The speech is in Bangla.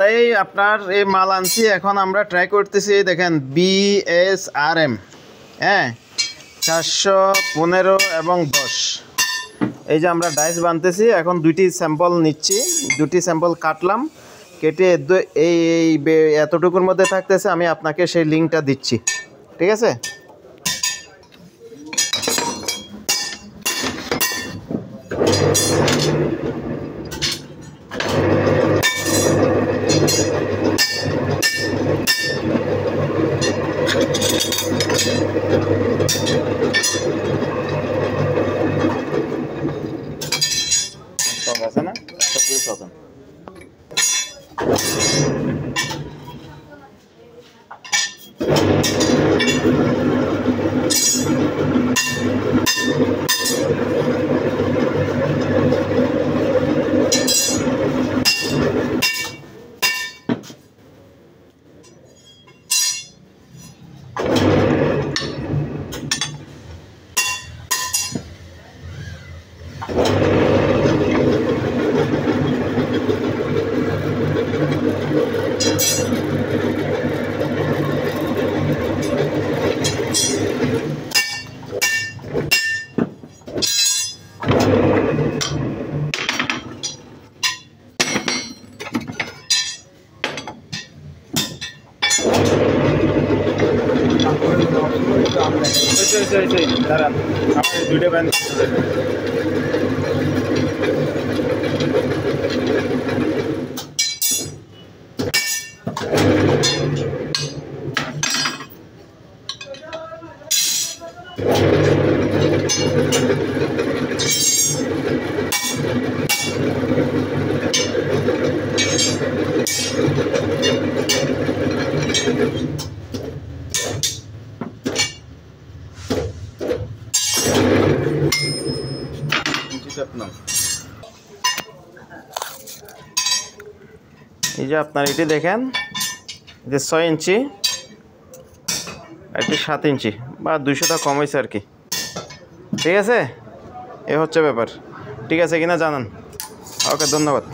এই আপনার এই মাল আনছি, এখন আমরা ট্রাই করতেছি। দেখেন BSRM, হ্যাঁ 415 এবং 10। এই যে আমরা ডাইস বানতেছি, এখন দুইটি স্যাম্পল নিচ্ছি, দুটি স্যাম্পল কাটলাম, কেটে এই এতটুকুর মধ্যে থাকতেছে। আমি আপনাকে সেই লিঙ্কটা দিচ্ছি, ঠিক আছে? সব আছে না, সব কিছু সকান। দাঁড়ান, আমার দুইটা ব্যান্ড এই যে আপনার এটি দেখেন, যে 6 ইঞ্চি, এটি 7 ইঞ্চি বা 200টা কম হয়েছে আর কি, ঠিক আছে? এ হচ্ছে ব্যাপার, ঠিক আছে কিনা জানান। ওকে, ধন্যবাদ।